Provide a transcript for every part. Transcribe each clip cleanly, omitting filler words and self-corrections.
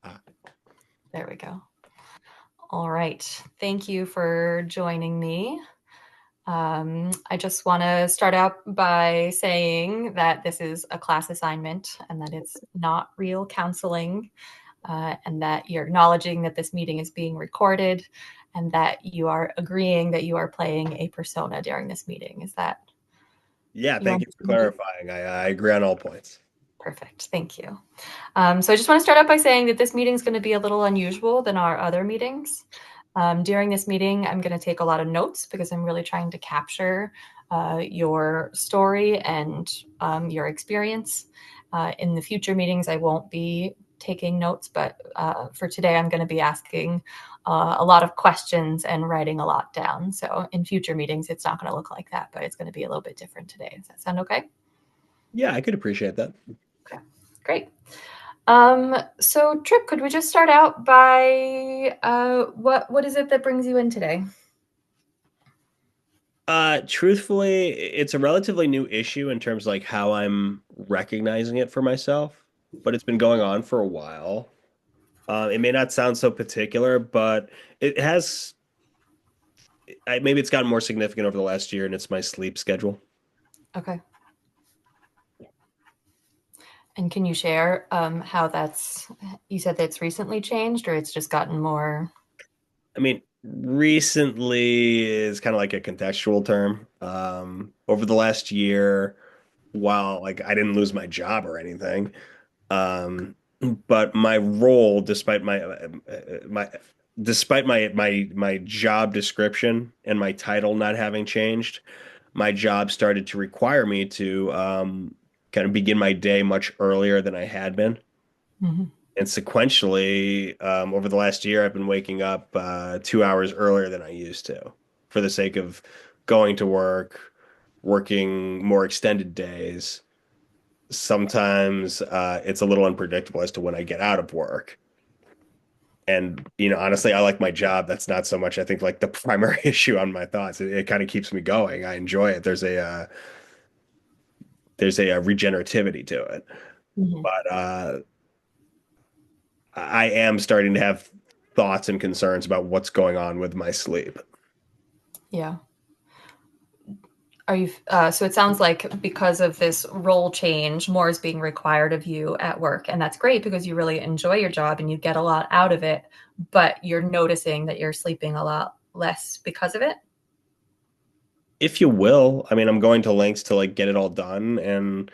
Ah, There we go. All right. Thank you for joining me. I just want to start out by saying that this is a class assignment and that it's not real counseling, and that you're acknowledging that this meeting is being recorded and that you are agreeing that you are playing a persona during this meeting. Is that yeah, you thank you for understand? clarifying. I agree on all points. Perfect. Thank you. So I just want to start out by saying that this meeting is going to be a little unusual than our other meetings. During this meeting, I'm going to take a lot of notes because I'm really trying to capture your story and your experience. In the future meetings, I won't be taking notes, but for today, I'm going to be asking a lot of questions and writing a lot down. So in future meetings, it's not going to look like that, but it's going to be a little bit different today. Does that sound okay? Yeah, I could appreciate that. Okay, great. So Trip, could we just start out by what is it that brings you in today? Truthfully, it's a relatively new issue in terms of like how I'm recognizing it for myself, but it's been going on for a while. It may not sound so particular, but it has. Maybe it's gotten more significant over the last year, and it's my sleep schedule. Okay. And can you share how that's, you said that it's recently changed or it's just gotten more? I mean, recently is kind of like a contextual term. Over the last year, while like I didn't lose my job or anything, um, but my role, despite my job description and my title not having changed, my job started to require me to kind of begin my day much earlier than I had been. Mhm. And sequentially, over the last year, I've been waking up 2 hours earlier than I used to for the sake of going to work, working more extended days. Sometimes it's a little unpredictable as to when I get out of work. And, honestly, I like my job. That's not so much, I think, like the primary issue on my thoughts. It kind of keeps me going. I enjoy it. There's a regenerativity to it. Mhm. But I am starting to have thoughts and concerns about what's going on with my sleep. Yeah. Are you, so it sounds like because of this role change, more is being required of you at work. And that's great because you really enjoy your job and you get a lot out of it, but you're noticing that you're sleeping a lot less because of it. If you will, I mean, I'm going to lengths to like get it all done, and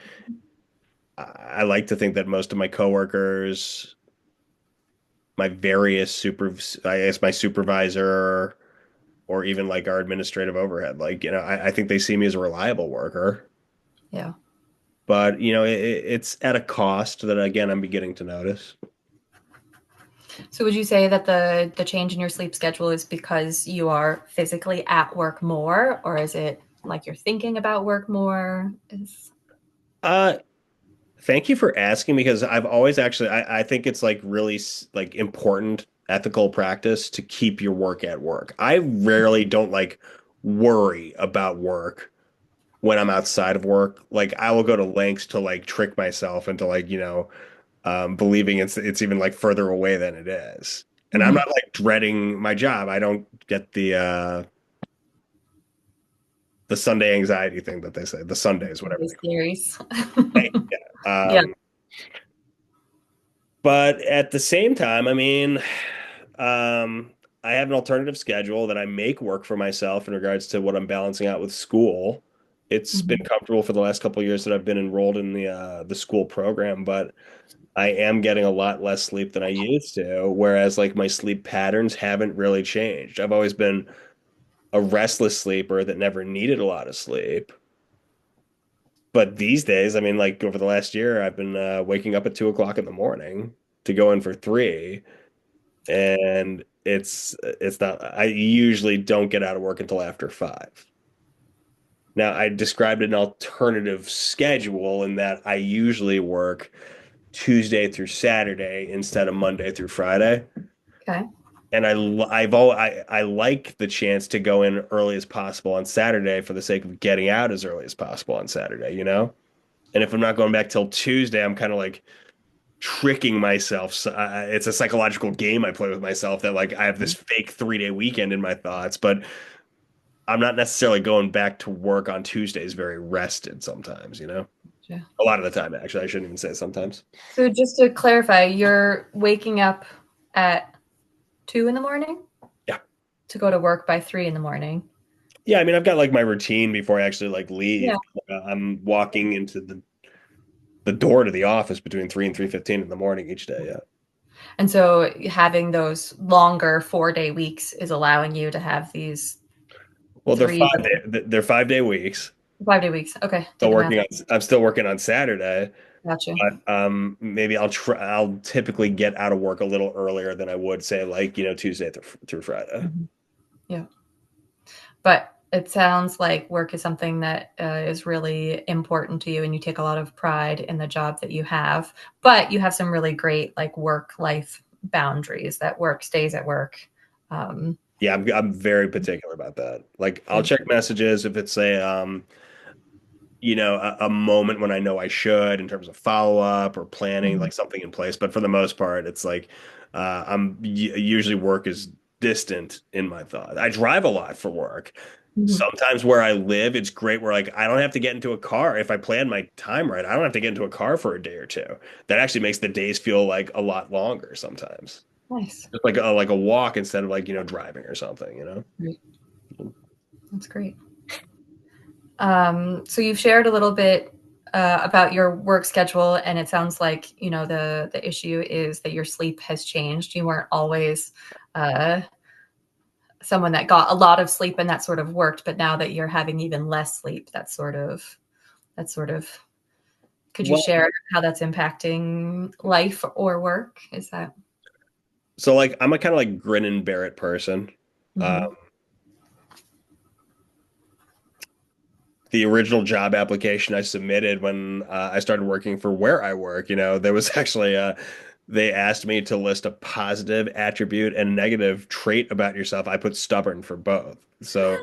I like to think that most of my coworkers, my various I guess my supervisor, or even like our administrative overhead, like I think they see me as a reliable worker, Yeah. but it's at a cost that again I'm beginning to notice. So would you say that the change in your sleep schedule is because you are physically at work more, or is it like you're thinking about work more? Is Uh, Thank you for asking because I've always actually I think it's like really like important ethical practice to keep your work at work. I rarely don't like worry about work when I'm outside of work. Like I will go to lengths to like trick myself into like, believing it's even like further away than it is. And I'm Mhm. not like dreading my job. I don't get the Sunday anxiety thing that they say, the Sundays, whatever These they call theories? it. Yeah. But at the same time, I mean, um, I have an alternative schedule that I make work for myself in regards to what I'm balancing out with school. It's been Mhm. comfortable for the last couple of years that I've been enrolled in the school program, but I am getting a lot less sleep than I used to, whereas like my sleep patterns haven't really changed. I've always been a restless sleeper that never needed a lot of sleep. But these days, I mean, like over the last year, I've been waking up at 2 o'clock in the morning to go in for three, and it's not. I usually don't get out of work until after 5. Now, I described an alternative schedule in that I usually work Tuesday through Saturday instead of Monday through Friday. Okay. And I like the chance to go in early as possible on Saturday for the sake of getting out as early as possible on Saturday, you know? And if I'm not going back till Tuesday, I'm kind of like tricking myself. So, it's a psychological game I play with myself that like I have this fake 3 day weekend in my thoughts, but I'm not necessarily going back to work on Tuesdays very rested sometimes, you know? Yeah. A lot of the time, actually. I shouldn't even say sometimes. So just to clarify, you're waking up at 2 in the morning Yeah. to go to work by 3 in the morning. Yeah, I mean, I've got like my routine before I actually like Yeah. leave. I'm walking into the door to the office between 3 and 3:15 in the morning each day, yeah. And so having those longer 4-day weeks is allowing you to have these Well, they're 3 they're 5 day weeks. 5-day weeks. Okay, Still did the math. working on I'm still working on Saturday, Gotcha. but maybe I'll typically get out of work a little earlier than I would say like, Tuesday through Friday. Mhm. Yeah. But it sounds like work is something that is really important to you, and you take a lot of pride in the job that you have. But you have some really great like work-life boundaries. That work stays at work. Um, Yeah, I'm very particular about that. Like I'll Good. check messages if it's a moment when I know I should in terms of follow up or planning Mhm. like something in place. But for the most part, it's like usually work is distant in my thought. I drive a lot for work. Mhm. Sometimes where I live, it's great where like I don't have to get into a car. If I plan my time right, I don't have to get into a car for a day or two. That actually makes the days feel like a lot longer sometimes. Nice. Just like a walk instead of like, driving or something. Great. That's great. So you've shared a little bit about your work schedule, and it sounds like the issue is that your sleep has changed. You weren't always uh, someone that got a lot of sleep and that sort of worked, but now that you're having even less sleep, that's sort of. Could you Well, share how that's impacting life or work? Is that? so like I'm a kind of like grin and bear it person. Um, Mhm. the original job application I submitted when I started working for where I work, there was actually they asked me to list a positive attribute and a negative trait about yourself. I put stubborn for both. So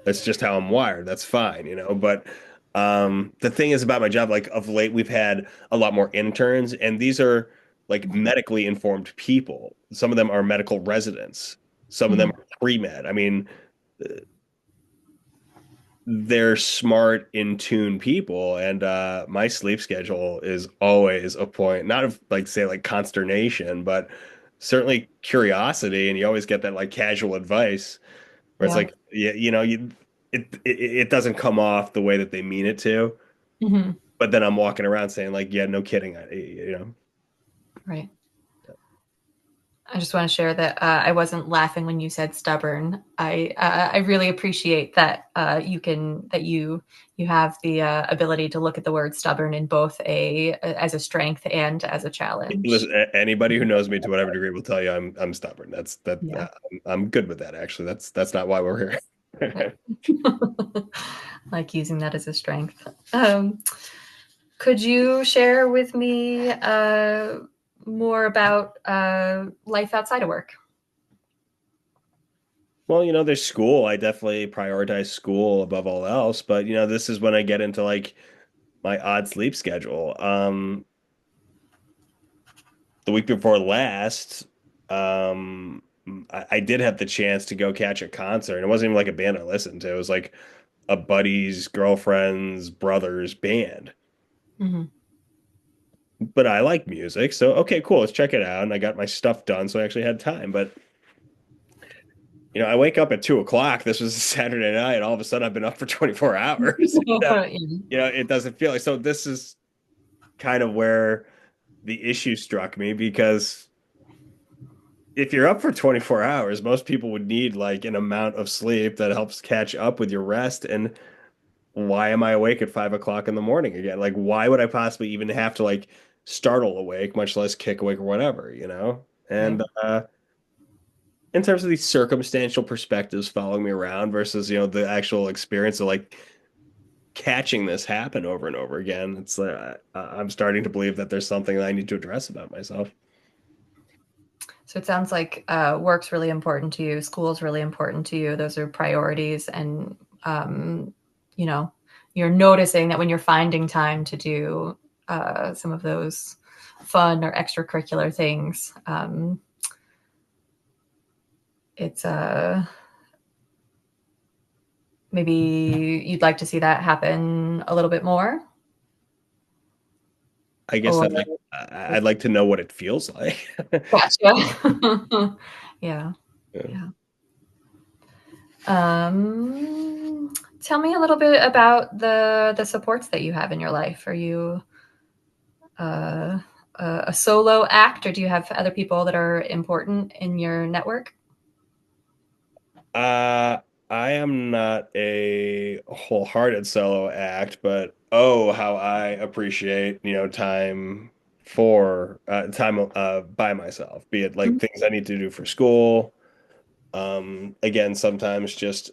that's just how I'm wired. That's fine. But the thing is about my job, like of late, we've had a lot more interns, and these are like medically informed people. Some of them are medical residents. Some of them Mhm. are pre-med. I mean, they're smart, in tune people, and my sleep schedule is always a point, not of like say like consternation, but certainly curiosity, and you always get that like casual advice where it's Yeah. like it doesn't come off the way that they mean it to, Mhm. but then I'm walking around saying like, yeah, no kidding, Right. I just want to share that I wasn't laughing when you said stubborn. I really appreciate that you have the ability to look at the word stubborn in both as a strength and as a challenge. Listen, anybody who knows me to whatever degree will tell you I'm stubborn. Yeah. I'm good with that actually. That's not why we're Yeah. here. Like using that as a strength. Could you share with me more about life outside of work? Well, there's school. I definitely prioritize school above all else, but this is when I get into like my odd sleep schedule. The week before last, I did have the chance to go catch a concert. And it wasn't even like a band I listened to. It was like a buddy's girlfriend's brother's band. Mhm. But I like music, so okay, cool, let's check it out. And I got my stuff done, so I actually had time. But I wake up at 2 o'clock. This was a Saturday night. All of a sudden, I've been up for 24 hours. It doesn't feel like so. This is kind of where the issue struck me because if you're up for 24 hours, most people would need like an amount of sleep that helps catch up with your rest. And why am I awake at 5 o'clock in the morning again? Like, why would I possibly even have to like startle awake, much less kick awake or whatever? Right. And in terms of these circumstantial perspectives following me around versus, the actual experience of like catching this happen over and over again, it's I'm starting to believe that there's something that I need to address about myself. So it sounds like work's really important to you, school's really important to you. Those are priorities, and um, you know, you're noticing that when you're finding time to do some of those fun or extracurricular things. It's maybe you'd like to see that happen a little bit more, I guess or I'd like to know what it feels like. gotcha. Yeah, Yeah. yeah. Tell me a little bit about the supports that you have in your life. Are you uh, a solo act, or do you have other people that are important in your network? Uh, I am not a wholehearted solo act, but oh, how I appreciate, time for time by myself, be it like Mhm. things I need to do for school. Again, sometimes just,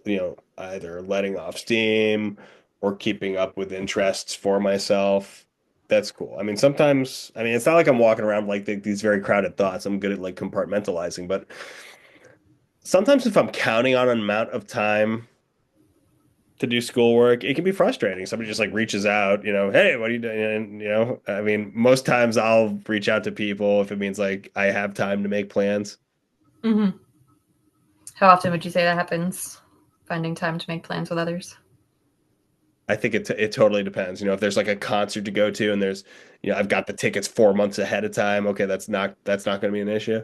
either letting off steam or keeping up with interests for myself. That's cool. I mean, sometimes, I mean, it's not like I'm walking around like these very crowded thoughts. I'm good at like compartmentalizing, but sometimes if I'm counting on an amount of time to do schoolwork, it can be frustrating. Somebody just like reaches out, hey, what are you doing? And, I mean, most times I'll reach out to people if it means like I have time to make plans. Mm-hmm. How often would you say that happens? Finding time to make plans with others. I think it totally depends. If there's like a concert to go to and there's, I've got the tickets 4 months ahead of time. Okay, that's not going to be an issue.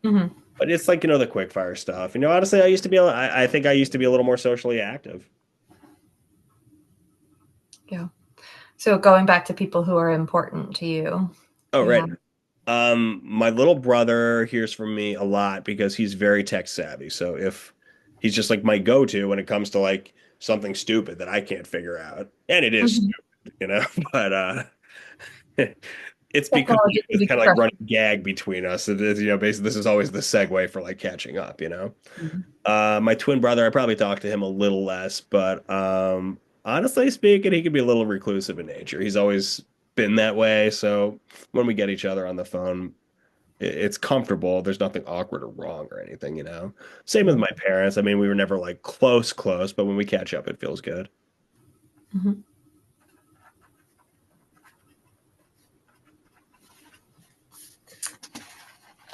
Mm-hmm. But it's like, the quick fire stuff. Honestly, I think I used to be a little more socially active. Yeah. So going back to people who are important to you, Oh, do you right. have? My little brother hears from me a lot because he's very tech savvy. So if he's just like my go-to when it comes to like something stupid that I can't figure out, and it is Mhm. stupid, but it's become Technology can this be kind of like running frustrating. gag between us. It is, basically this is always the segue for like catching up. My twin brother, I probably talk to him a little less, but honestly speaking, he can be a little reclusive in nature. He's always been that way. So when we get each other on the phone, it's comfortable. There's nothing awkward or wrong or anything. Same with Yeah. my parents. I mean, we were never like close, but when we catch up, it feels good. Mhm.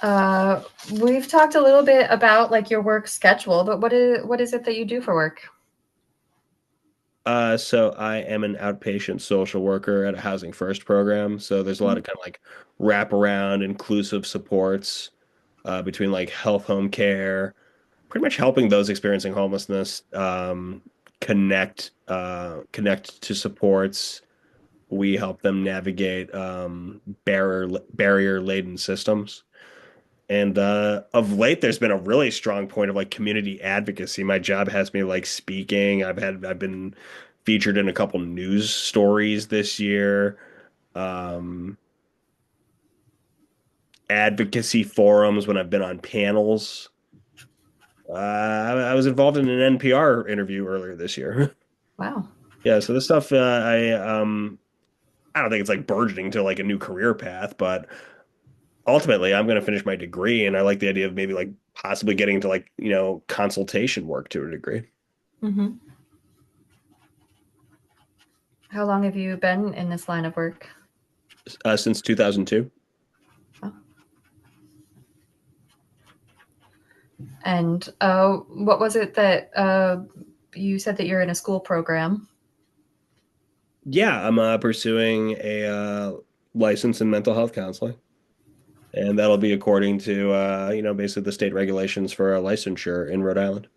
Uh, we've talked a little bit about like your work schedule, but what is it that you do for work? So I am an outpatient social worker at a Housing First program. So there's a lot Mhm. of kind of like wraparound, inclusive supports between like health home care, pretty much helping those experiencing homelessness connect to supports. We help them navigate barrier laden systems. And of late, there's been a really strong point of like community advocacy. My job has me like speaking. I've been featured in a couple news stories this year. Um, Advocacy forums when I've been on panels. I was involved in an NPR interview earlier this year. Wow. Yeah, so this stuff I don't think it's like burgeoning to like a new career path, but ultimately I'm going to finish my degree, and I like the idea of maybe like possibly getting into like consultation work to a degree. Hmm. How long have you been in this line of work? Since 2002. Oh. And what was it that you said that you're in a school program? Yeah, I'm pursuing a license in mental health counseling, and that'll be according to basically the state regulations for licensure in Rhode Island.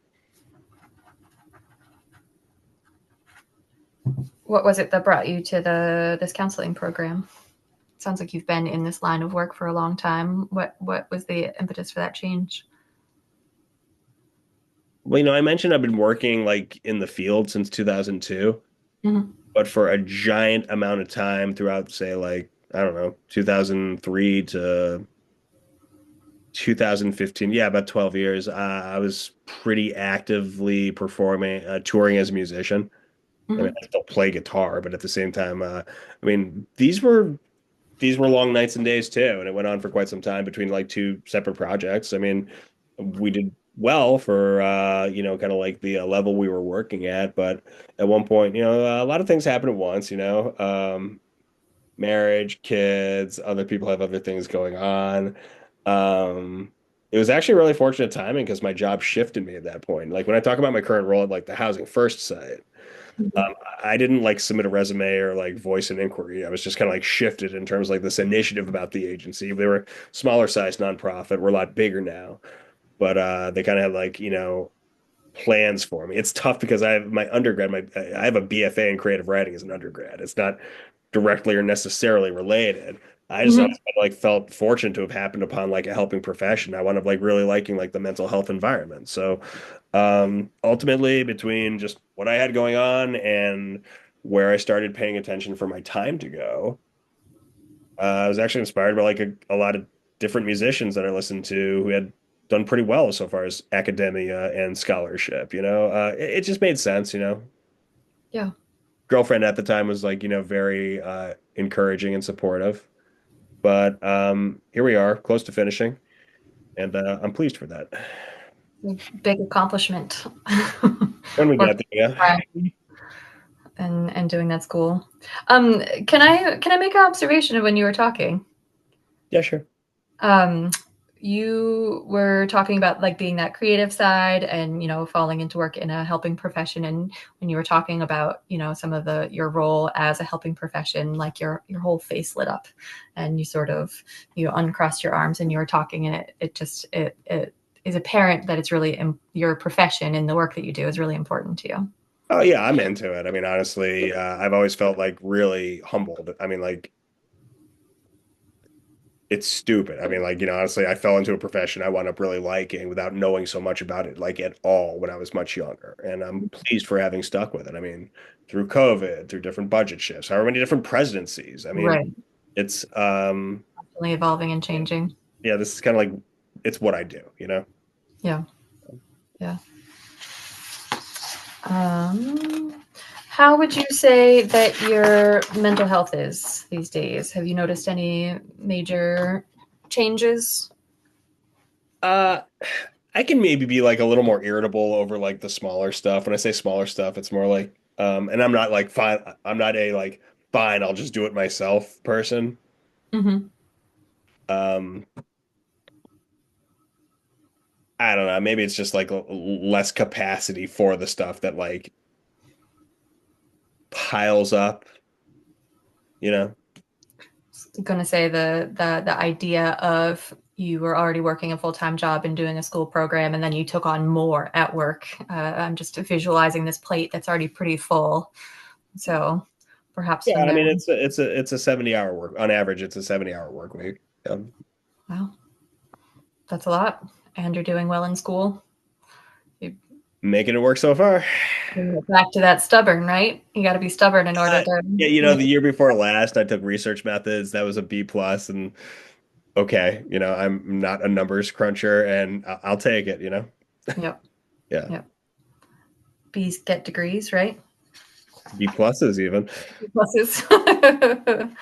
What was it that brought you to the this counseling program? Sounds like you've been in this line of work for a long time. What was the impetus for that change? Well, I mentioned I've been working like in the field since 2002, Hmm. but for a giant amount of time throughout, say, like, I don't know, 2003 to 2015, yeah, about 12 years, I was pretty actively performing, touring as a musician. I mean, Hmm. I still play guitar, but at the same time, I mean, these were long nights and days too, and it went on for quite some time between like two separate projects. I mean, we did well for kind of like the level we were working at, but at one point, a lot of things happened at once. marriage, kids, other people have other things going on. Um, it was actually really fortunate timing because my job shifted me at that point. Like when I talk about my current role at like the Housing First site, Mhm. I didn't like submit a resume or like voice an inquiry. I was just kind of like shifted in terms of like this initiative about the agency. They were smaller size nonprofit. We're a lot bigger now, but they kind of had like, plans for me. It's tough because I have my undergrad, I have a BFA in creative writing as an undergrad. It's not directly or necessarily related. I just always Mhm. kind of, like felt fortunate to have happened upon like a helping profession. I wound up like really liking like the mental health environment. So ultimately between just what I had going on and where I started paying attention for my time to go, I was actually inspired by like a lot of different musicians that I listened to who had done pretty well so far as academia and scholarship. It just made sense. Yeah. Girlfriend at the time was like, very encouraging and supportive. But here we are, close to finishing, and I'm pleased for that. Big accomplishment. When we Working get there, yeah. and doing that school. Can I make an observation of when you were talking? Yeah, sure. Um, you were talking about like being that creative side and falling into work in a helping profession, and when you were talking about some of the your role as a helping profession, like your whole face lit up and you sort of uncrossed your arms and you were talking, and it is apparent that it's really your profession and the work that you do is really important to you. Oh yeah, I'm into it. I mean, honestly, I've always felt like really humbled. I mean, like it's stupid. I mean, like, honestly, I fell into a profession I wound up really liking without knowing so much about it, like at all when I was much younger. And I'm pleased for having stuck with it. I mean, through COVID, through different budget shifts, however many different presidencies. I mean, Right. it's Constantly evolving and changing. yeah, this is kind of like it's what I do. Yeah. Yeah. How would you say that your mental health is these days? Have you noticed any major changes? Uh I can maybe be like a little more irritable over like the smaller stuff. When I say smaller stuff, it's more like and I'm not like fine, I'm not a like fine, I'll just do it myself person. Hmm. Um I don't know. Maybe it's just like less capacity for the stuff that like piles up, you know? Going to say the idea of you were already working a full-time job and doing a school program, and then you took on more at work. I'm just visualizing this plate that's already pretty full. So perhaps Yeah, when I they're mean it's a 70-hour work on average. It's a 70-hour work week. well, that's a lot, and you're doing well in school. You Making it work so far. back to that stubborn, right? You got to be stubborn in order Uh, to yeah, make the year before last, I took research methods. That was a B plus, and okay, I'm not a numbers cruncher, and I'll take it. it. Yep. Yeah, Yep. Bees get degrees, right? B pluses even. Pluses.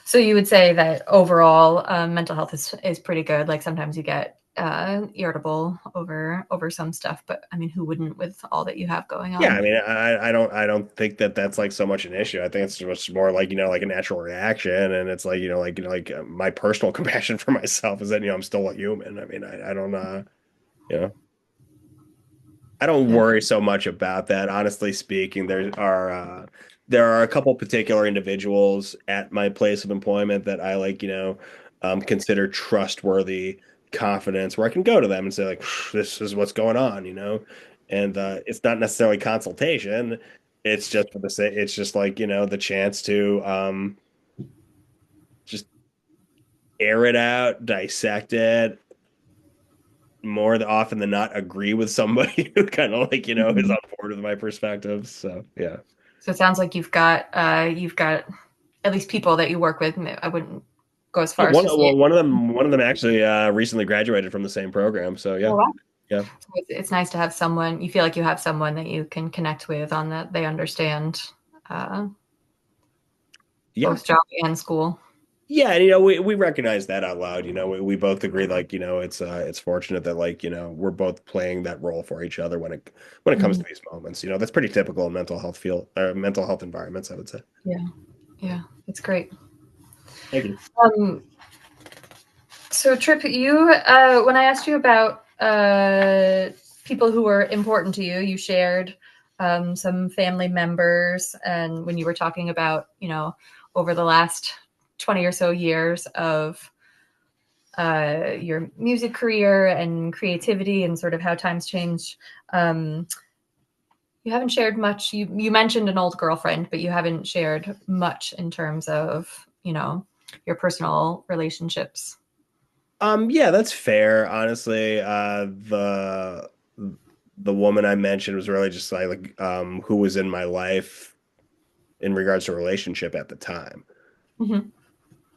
So you would say that overall mental health is pretty good. Like sometimes you get irritable over some stuff, but I mean, who wouldn't with all that you have going Yeah, I on? mean, I don't think that that's like so much an issue. I think it's just more like like a natural reaction, and it's like my personal compassion for myself is that I'm still a human. I mean, I don't you know I don't Yeah. worry so much about that. Honestly speaking, there are a couple particular individuals at my place of employment that I like, consider trustworthy confidence where I can go to them and say like, this is what's going on. And it's not necessarily consultation. It's just for the sake, it's just like, the chance to just air it out, dissect it, often than not agree with somebody who kind of like, is Mhm. on board with my perspectives. So yeah. So it sounds like you've got at least people that you work with. I wouldn't go as Yeah, far as to say. one of them actually recently graduated from the same program. So Oh, yeah. wow. Yeah. So it's nice to have someone you feel like you have someone that you can connect with on that they understand uh, Yeah. both job and school. Yeah, and we recognize that out loud. We both agree like, it's fortunate that like, we're both playing that role for each other when it comes Mhm. to these moments. That's pretty typical in mental health environments, I would say. Yeah, yeah, it's great. Thank you. Um, so Trip, you when I asked you about people who were important to you, you shared some family members, and when you were talking about, over the last 20 or so years of your music career and creativity and sort of how times change. Um, you haven't shared much. You mentioned an old girlfriend, but you haven't shared much in terms of, your personal relationships. Yeah, that's fair. Honestly, the woman I mentioned was really just who was in my life in regards to a relationship at the time. Mm-hmm.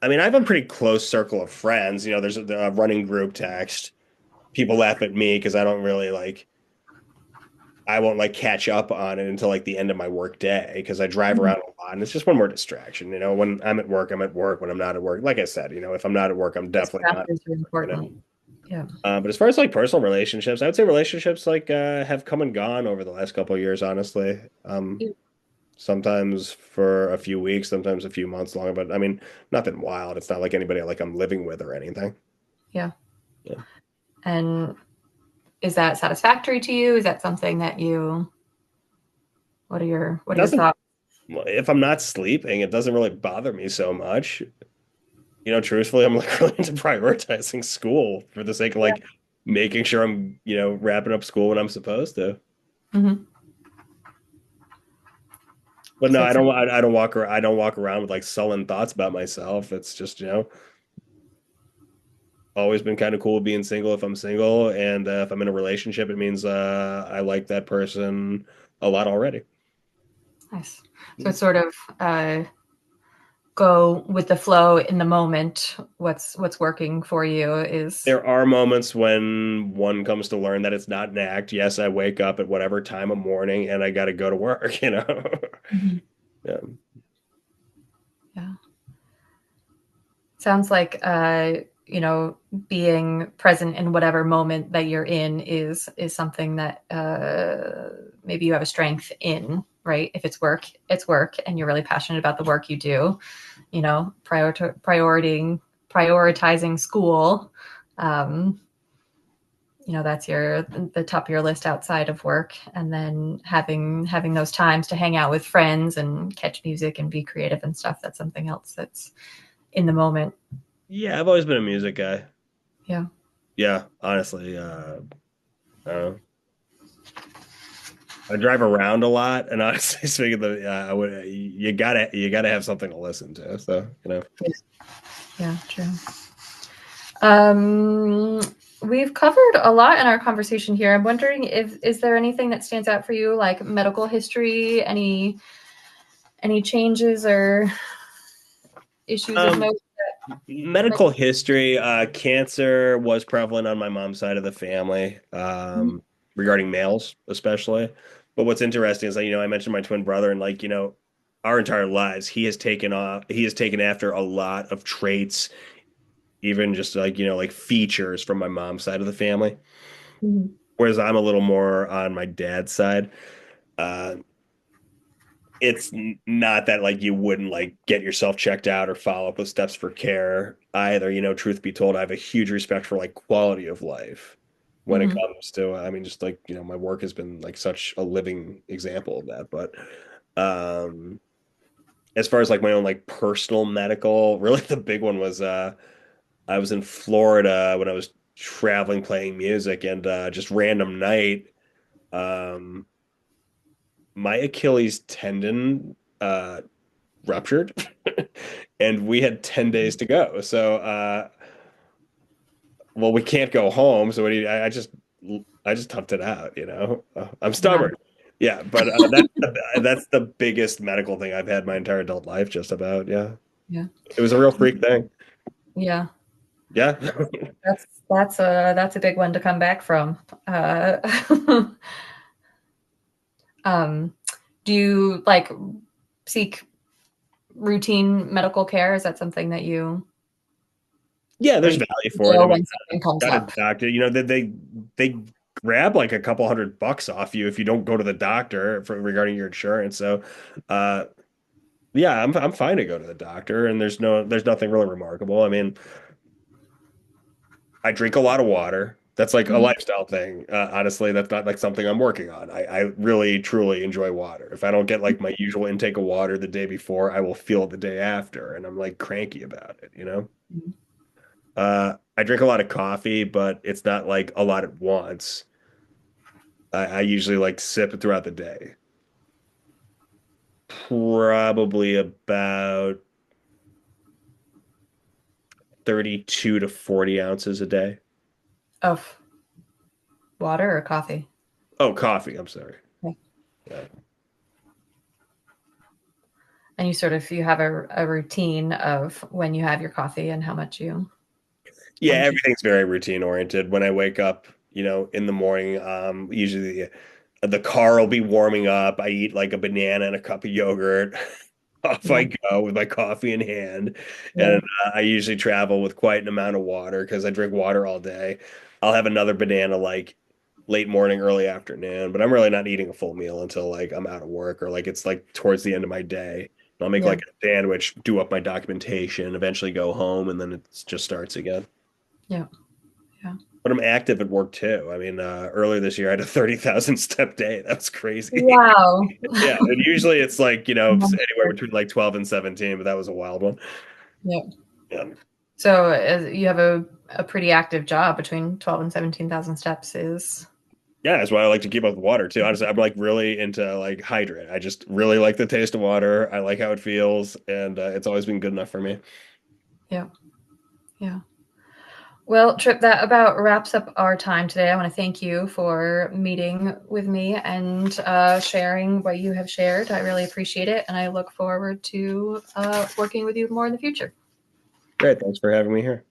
I mean, I have a pretty close circle of friends. There's a running group text. People laugh at me because I don't really I won't catch up on it until the end of my work day because I drive Mm-hmm. around a lot and it's just one more distraction. When I'm at work, I'm at work. When I'm not at work, like I said, if I'm not at work, I'm Those definitely not. factors are important. Yeah. But as far as personal relationships, I would say relationships have come and gone over the last couple of years, honestly. Sometimes for a few weeks, sometimes a few months longer, but I mean, nothing wild. It's not like anybody I'm living with or anything. Yeah. Yeah. And is that satisfactory to you? Is that something that what It are your doesn't, thoughts? if I'm not sleeping, it doesn't really bother me so much. Truthfully, I'm really into prioritizing school for the sake of Yeah. making sure I'm, wrapping up school when I'm supposed to. Mm-hmm. But no, So I it's don't. I don't walk. I don't walk around with sullen thoughts about myself. It's just always been kind of cool being single if I'm single, and if I'm in a relationship, it means I like that person a lot already. nice. So it's sort of go with the flow in the moment. What's working for you is There are moments when one comes to learn that it's not an act. Yes, I wake up at whatever time of morning and I got to go to work. Mhm. Yeah. Yeah. Sounds like being present in whatever moment that you're in is something that maybe you have a strength in, right? If it's work, and you're really passionate about the work you do. Prioritizing school. Um, that's the top of your list outside of work, and then having those times to hang out with friends and catch music and be creative and stuff. That's something else that's in the moment. Yeah, I've always been a music guy. Yeah. Yeah, honestly, I drive around a lot, and honestly, speaking of I would you gotta have something to listen to. So Yeah, true. Um, we've covered a lot in our conversation here. I'm wondering if is there anything that stands out for you, like medical history, any changes or issues of um, note that medical history, cancer was prevalent on my mom's side of the family, regarding males especially. But what's interesting is I mentioned my twin brother, and our entire lives, he has taken after a lot of traits, even just features from my mom's side of the family. Mhm. Whereas I'm a little more on my dad's side. Uh, it's not that you wouldn't get yourself checked out or follow up with steps for care either. Truth be told, I have a huge respect for quality of life when it Mhm. comes to, I mean, just my work has been such a living example of that. But um, as far as my own personal medical, really the big one was I was in Florida when I was traveling playing music, and just random night. Um, my Achilles tendon ruptured, and we had 10 days to go. So, well, we can't go home. So what do you, I just toughed it out, I'm Yeah. stubborn. Yeah, but that's the biggest medical thing I've had my entire adult life, just about. Yeah, Yeah. it was a real freak thing. Yeah. Yeah. That's a big one to come back from. Uh, um, do you seek routine medical care? Is that something that Yeah, or there's you value for it. I go mean, when something comes got a up? doctor. They grab a couple $100 off you if you don't go to the doctor regarding your insurance. So, uh, Yeah, I'm fine to go to the doctor, and there's nothing really remarkable. I mean, I drink a lot of water. That's like a Mhm. lifestyle thing. Honestly, that's not like something I'm working on. I really truly enjoy water. If I don't get like my usual intake of water the day before, I will feel it the day after, and I'm like cranky about it, you know? Mhm. I drink a lot of coffee, but it's not like a lot at once. I usually like sip it throughout the day. Probably about 32 to 40 ounces a day. Of water or coffee? Oh, coffee. I'm sorry. Okay. Yeah. And you have a routine of when you have your coffee and Yeah, how much you. everything's very routine oriented. When I wake up, in the morning, usually the car will be warming up. I eat like a banana and a cup of yogurt. Off Yeah, I go with my coffee in hand. yeah, And I usually travel with quite an amount of water because I drink water all day. I'll have another banana like late morning, early afternoon, but I'm really not eating a full meal until like I'm out of work or like it's like towards the end of my day. And I'll make yeah, like a sandwich, do up my documentation, eventually go home, and then it just starts again. yeah, yeah. But I'm active at work too. I mean, earlier this year I had a 30,000 step day. That's crazy. Wow. Yeah, and usually it's like, anywhere between like 12 and 17, but that was a wild one. Yeah. Yeah. So you have a pretty active job between 12 and 17,000 steps is. Yeah, that's why I like to keep up with water too. Honestly, I'm like really into like hydrate. I just really like the taste of water. I like how it feels, and it's always been good enough for me. Yeah. Yeah. Well, Trip, that about wraps up our time today. I want to thank you for meeting with me and sharing what you have shared. I really appreciate it. And I look forward to working with you more in the future. Great. Thanks for having me here.